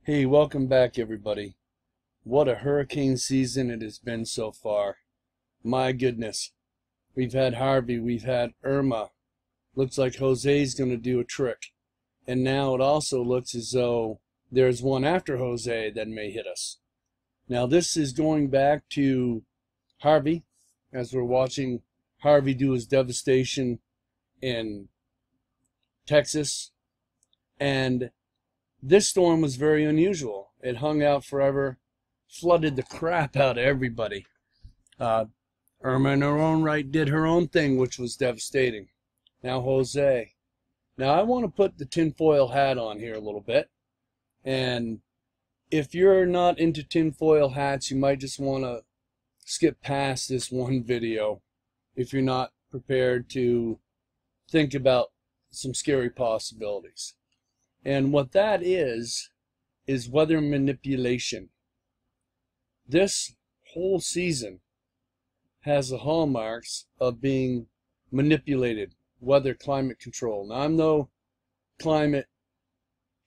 Hey, welcome back everybody. What a hurricane season it has been so far. My goodness. We've had Harvey, we've had Irma. Looks like Jose's going to do a trick. And now it also looks as though there's one after Jose that may hit us. Now this is going back to Harvey, as we're watching Harvey do his devastation in Texas. And this storm was very unusual. It hung out forever, flooded the crap out of everybody. Irma in her own right did her own thing, which was devastating. Now Jose. Now I want to put the tinfoil hat on here a little bit. And if you're not into tinfoil hats, you might just want to skip past this one video if you're not prepared to think about some scary possibilities. And what that is weather manipulation. This whole season has the hallmarks of being manipulated, weather climate control. Now, I'm no climate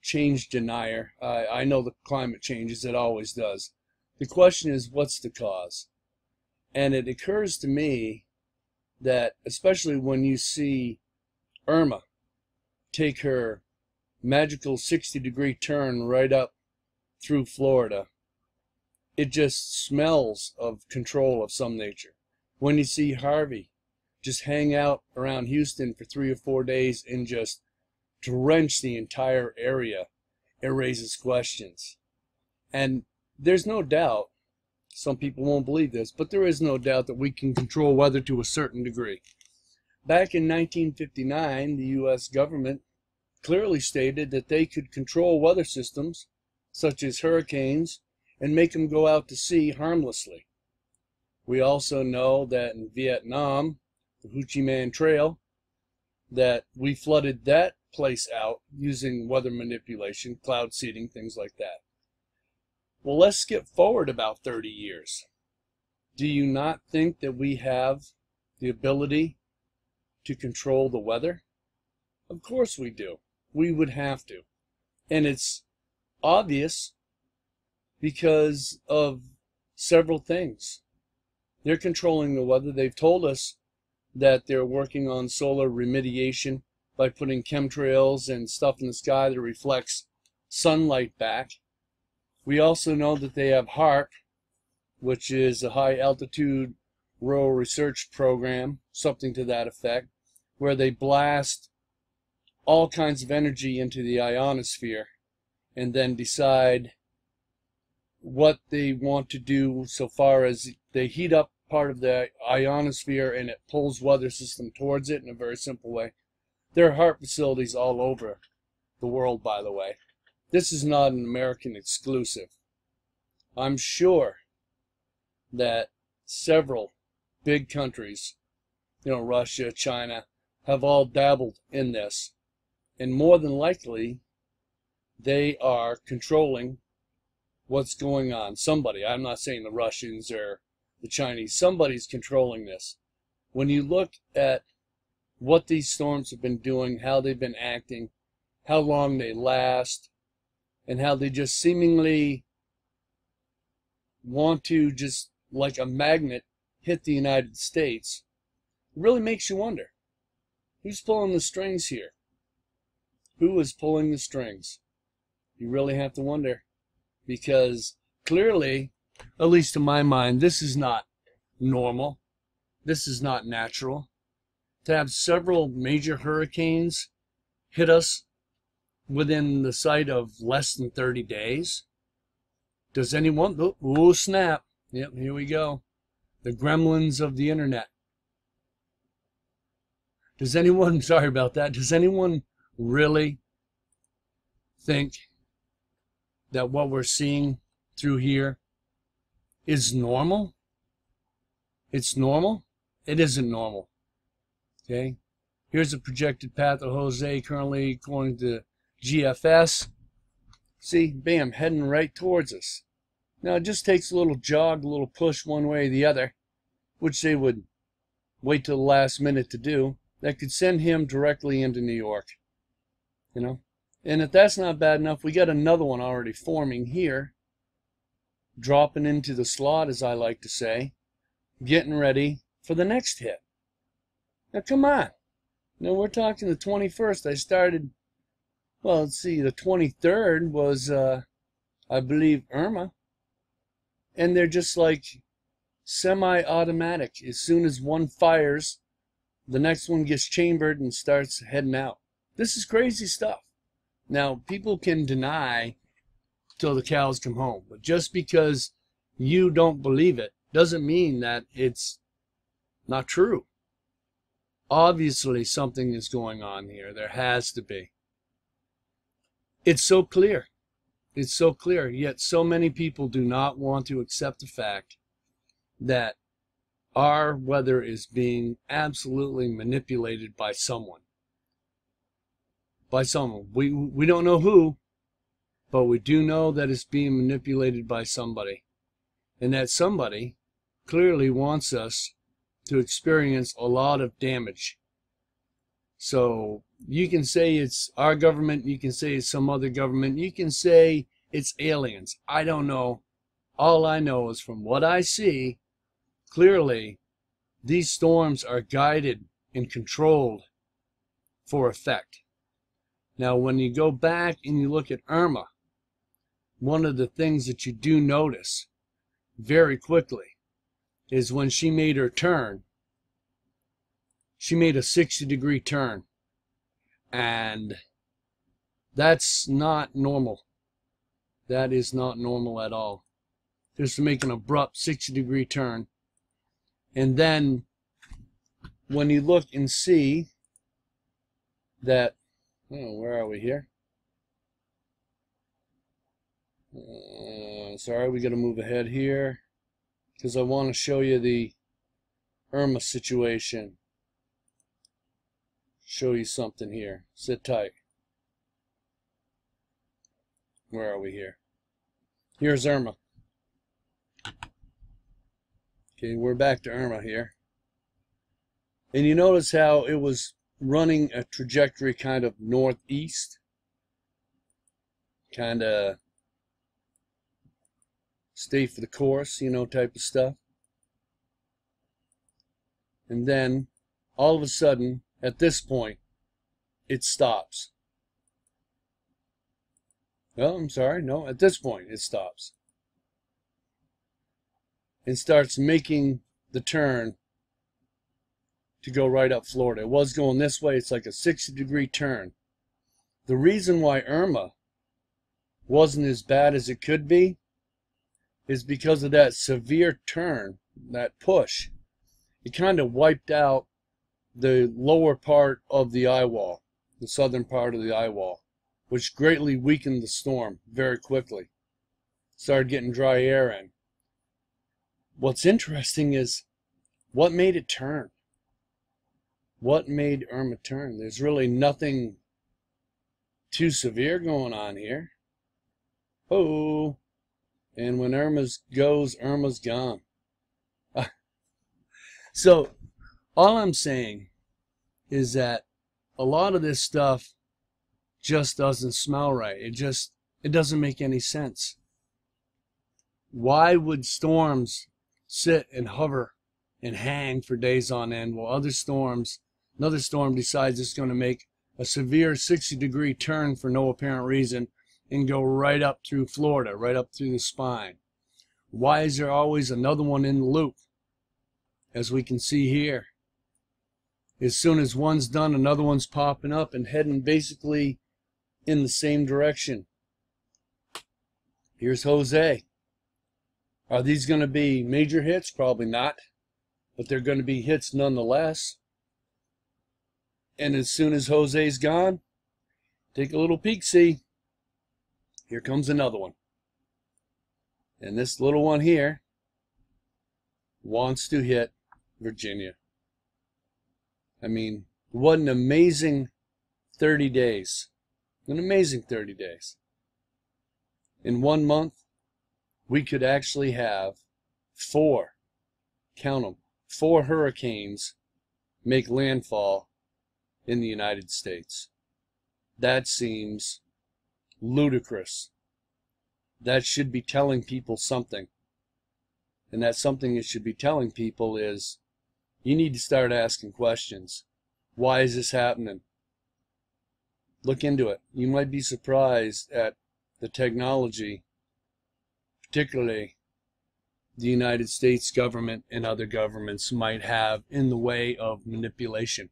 change denier. I know the climate changes, it always does. The question is, what's the cause? And it occurs to me that, especially when you see Irma take her magical 60-degree turn right up through Florida, it just smells of control of some nature. When you see Harvey just hang out around Houston for 3 or 4 days and just drench the entire area, it raises questions. And there's no doubt, some people won't believe this, but there is no doubt that we can control weather to a certain degree. Back in 1959, the U.S. government clearly stated that they could control weather systems, such as hurricanes, and make them go out to sea harmlessly. We also know that in Vietnam, the Ho Chi Minh Trail, that we flooded that place out using weather manipulation, cloud seeding, things like that. Well, let's skip forward about 30 years. Do you not think that we have the ability to control the weather? Of course we do. We would have to. And it's obvious because of several things. They're controlling the weather. They've told us that they're working on solar remediation by putting chemtrails and stuff in the sky that reflects sunlight back. We also know that they have HARP, which is a high altitude rural research program, something to that effect, where they blast all kinds of energy into the ionosphere and then decide what they want to do so far as they heat up part of the ionosphere and it pulls weather system towards it in a very simple way. There are HARP facilities all over the world, by the way. This is not an American exclusive. I'm sure that several big countries, Russia, China, have all dabbled in this. And more than likely, they are controlling what's going on. Somebody, I'm not saying the Russians or the Chinese, somebody's controlling this. When you look at what these storms have been doing, how they've been acting, how long they last, and how they just seemingly want to, just like a magnet, hit the United States, it really makes you wonder, who's pulling the strings here? Who is pulling the strings? You really have to wonder, because clearly, at least to my mind, this is not normal. This is not natural. To have several major hurricanes hit us within the sight of less than 30 days. Does anyone, oh snap, yep, here we go. The gremlins of the internet. Does anyone, sorry about that, does anyone really think that what we're seeing through here is normal? It's normal? It isn't normal. Okay? Here's a projected path of Jose currently according to GFS. See, bam, heading right towards us. Now it just takes a little jog, a little push one way or the other, which they would wait till the last minute to do. That could send him directly into New York. And if that's not bad enough, we got another one already forming here, dropping into the slot, as I like to say, getting ready for the next hit. Now, come on. Now, we're talking the 21st. I started, well, let's see, the 23rd was, I believe, Irma. And they're just like semi-automatic. As soon as one fires, the next one gets chambered and starts heading out. This is crazy stuff. Now, people can deny till the cows come home, but just because you don't believe it doesn't mean that it's not true. Obviously, something is going on here. There has to be. It's so clear. It's so clear, yet so many people do not want to accept the fact that our weather is being absolutely manipulated by someone. By someone. We don't know who, but we do know that it's being manipulated by somebody. And that somebody clearly wants us to experience a lot of damage. So you can say it's our government, you can say it's some other government, you can say it's aliens. I don't know. All I know is from what I see, clearly these storms are guided and controlled for effect. Now, when you go back and you look at Irma, one of the things that you do notice very quickly is when she made her turn, she made a 60-degree turn. And that's not normal. That is not normal at all. Just to make an abrupt 60-degree turn. And then when you look and see that, oh, where are we here? Sorry, we got to move ahead here because I want to show you the Irma situation. Show you something here. Sit tight. Where are we here? Here's Irma. Okay, we're back to Irma here. And you notice how it was running a trajectory kind of northeast. Kind of stay for the course, you know, type of stuff. And then, all of a sudden, at this point, it stops. Well, I'm sorry, no, at this point, it stops. And starts making the turn to go right up Florida. It was going this way. It's like a 60-degree turn. The reason why Irma wasn't as bad as it could be is because of that severe turn, that push. It kind of wiped out the lower part of the eye wall, the southern part of the eye wall, which greatly weakened the storm very quickly. Started getting dry air in. What's interesting is what made it turn. What made Irma turn? There's really nothing too severe going on here. Oh, and when Irma goes, Irma's gone. So, all I'm saying is that a lot of this stuff just doesn't smell right. It doesn't make any sense. Why would storms sit and hover and hang for days on end while another storm decides it's going to make a severe 60-degree turn for no apparent reason and go right up through Florida, right up through the spine? Why is there always another one in the loop? As we can see here, as soon as one's done, another one's popping up and heading basically in the same direction. Here's Jose. Are these going to be major hits? Probably not, but they're going to be hits nonetheless. And as soon as Jose's gone, take a little peek, see, here comes another one. And this little one here wants to hit Virginia. I mean, what an amazing 30 days. An amazing 30 days. In 1 month, we could actually have 4, count them, 4 hurricanes make landfall in the United States. That seems ludicrous. That should be telling people something. And that something it should be telling people is, you need to start asking questions. Why is this happening? Look into it. You might be surprised at the technology, particularly the United States government and other governments might have in the way of manipulation.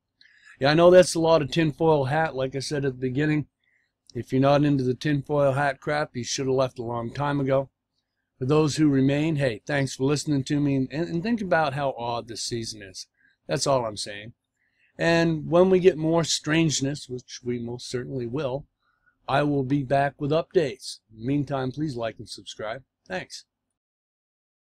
Yeah, I know that's a lot of tinfoil hat, like I said at the beginning. If you're not into the tinfoil hat crap, you should have left a long time ago. For those who remain, hey, thanks for listening to me, and think about how odd this season is. That's all I'm saying. And when we get more strangeness, which we most certainly will, I will be back with updates. Meantime, please like and subscribe. Thanks.